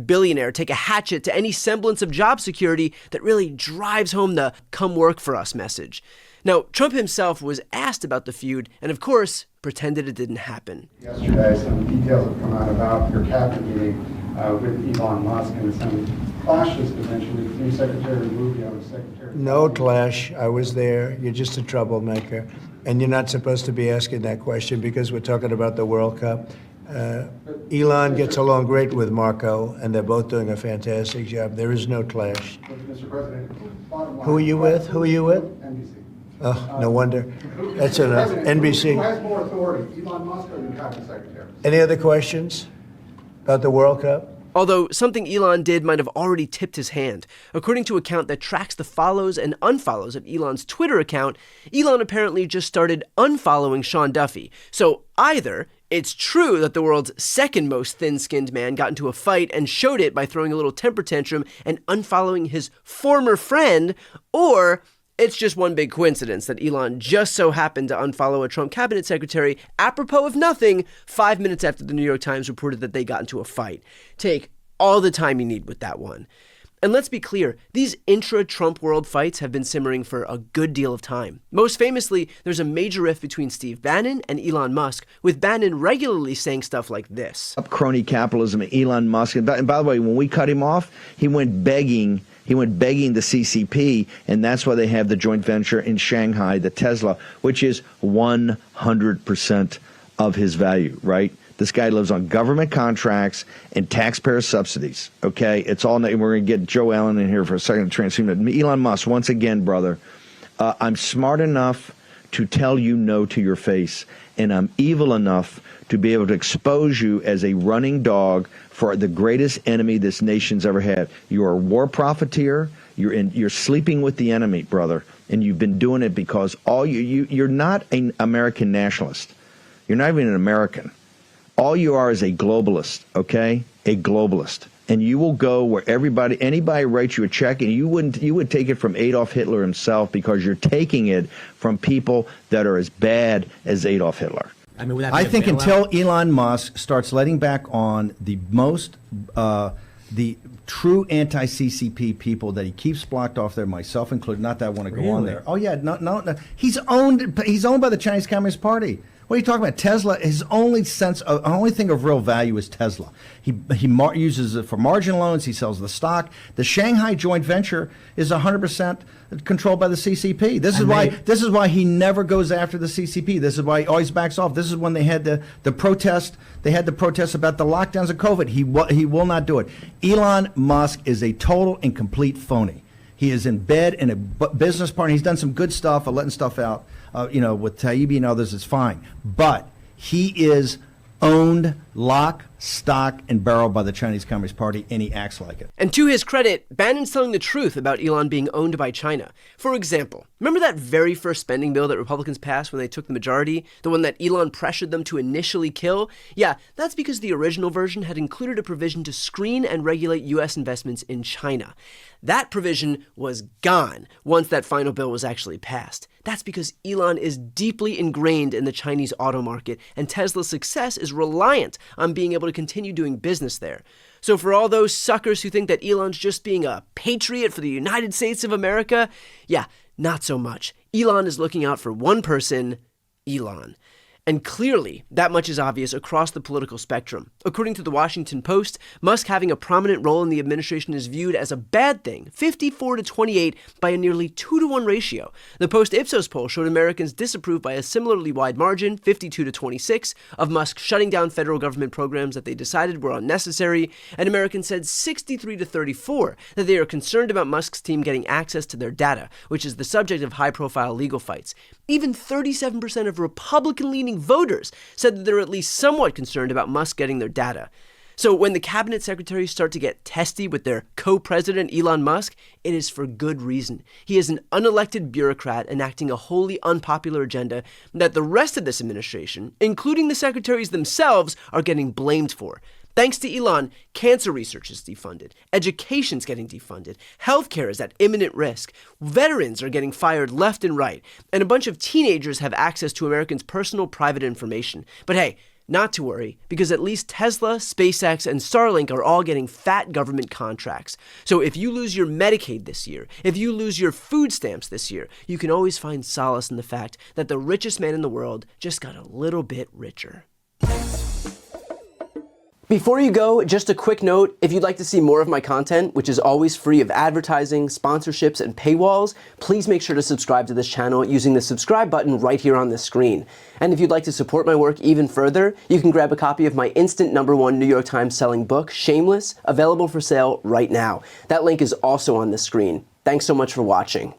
multi-billionaire take a hatchet to any semblance of job security that really drives home the "come work for us" message. Now, Trump himself was asked about the feud and, of course, pretended it didn't happen. Yesterday, some details have come out about your cabinet meeting with Elon Musk and some clashes potentially between Secretary Rubio and Secretary... No clash. I was there. You're just a troublemaker. And you're not supposed to be asking that question because we're talking about the World Cup. Elon gets along great with Marco, and they're both doing a fantastic job. There is no clash. Mr. President, bottom line... Who are you with? Who are you with? NBC. Oh, no wonder. That's enough. NBC. Who has more authority, Elon Musk or the cabinet secretary? Any other questions about the World Cup? Although something Elon did might have already tipped his hand. According to an account that tracks the follows and unfollows of Elon's Twitter account, Elon apparently just started unfollowing Sean Duffy. So either it's true that the world's second most thin-skinned man got into a fight and showed it by throwing a little temper tantrum and unfollowing his former friend, or it's just one big coincidence that Elon just so happened to unfollow a Trump cabinet secretary apropos of nothing 5 minutes after the New York Times reported that they got into a fight. Take all the time you need with that one. And let's be clear, these intra-Trump world fights have been simmering for a good deal of time. Most famously, there's a major rift between Steve Bannon and Elon Musk, with Bannon regularly saying stuff like this. Crony capitalism, Elon Musk. And by the way, when we cut him off, he went begging the CCP, and that's why they have the joint venture in Shanghai, the Tesla, which is 100% of his value, right? This guy lives on government contracts and taxpayer subsidies, okay? It's all, we're going to get Joe Allen in here for a second to transform it. Elon Musk, once again, brother, I'm smart enough to tell you no to your face, and I'm evil enough to be able to expose you as a running dog for the greatest enemy this nation's ever had. You're a war profiteer. You're sleeping with the enemy, brother, and you've been doing it because you're not an American nationalist. You're not even an American. All you are is a globalist, okay? A globalist. And you will go where anybody writes you a check, and you would take it from Adolf Hitler himself because you're taking it from people that are as bad as Adolf Hitler. I mean, I think until Elon Musk starts letting back on the true anti-CCP people that he keeps blocked off there, myself included. Not that I want to go on there. Oh yeah, no. He's owned by the Chinese Communist Party. What are you talking about? Tesla, his only thing of real value is Tesla. He uses it for margin loans. He sells the stock. The Shanghai joint venture is 100% controlled by the CCP. This is why he never goes after the CCP. This is why he always backs off. This is when they had the protest. They had the protest about the lockdowns of COVID. He will not do it. Elon Musk is a total and complete phony. He is in bed in a business partner. He's done some good stuff, letting stuff out. With Taibbi and others, it's fine. But he is owned lock, stock, and barrel by the Chinese Communist Party, and he acts like it. And to his credit, Bannon's telling the truth about Elon being owned by China. For example, remember that very first spending bill that Republicans passed when they took the majority? The one that Elon pressured them to initially kill? Yeah, that's because the original version had included a provision to screen and regulate U.S. investments in China. That provision was gone once that final bill was actually passed. That's because Elon is deeply ingrained in the Chinese auto market, and Tesla's success is reliant on being able to continue doing business there. So for all those suckers who think that Elon's just being a patriot for the United States of America, yeah, not so much. Elon is looking out for one person, Elon. And clearly, that much is obvious across the political spectrum. According to the Washington Post, Musk having a prominent role in the administration is viewed as a bad thing, 54-28 by a nearly 2-to-1 ratio. The Post Ipsos poll showed Americans disapprove by a similarly wide margin, 52-26, of Musk shutting down federal government programs that they decided were unnecessary, and Americans said 63-34 that they are concerned about Musk's team getting access to their data, which is the subject of high-profile legal fights. Even 37% of Republican-leaning voters said that they're at least somewhat concerned about Musk getting their data. So when the cabinet secretaries start to get testy with their co-president Elon Musk, it is for good reason. He is an unelected bureaucrat enacting a wholly unpopular agenda that the rest of this administration, including the secretaries themselves, are getting blamed for. Thanks to Elon, cancer research is defunded, education's getting defunded, healthcare is at imminent risk, veterans are getting fired left and right, and a bunch of teenagers have access to Americans' personal private information. But hey, Not to worry, because at least Tesla, SpaceX, and Starlink are all getting fat government contracts. So if you lose your Medicaid this year, if you lose your food stamps this year, you can always find solace in the fact that the richest man in the world just got a little bit richer. Before you go, just a quick note, if you'd like to see more of my content, which is always free of advertising, sponsorships, and paywalls, please make sure to subscribe to this channel using the subscribe button right here on the screen. And if you'd like to support my work even further, you can grab a copy of my instant #1 New York Times selling book, Shameless, available for sale right now. That link is also on the screen. Thanks so much for watching.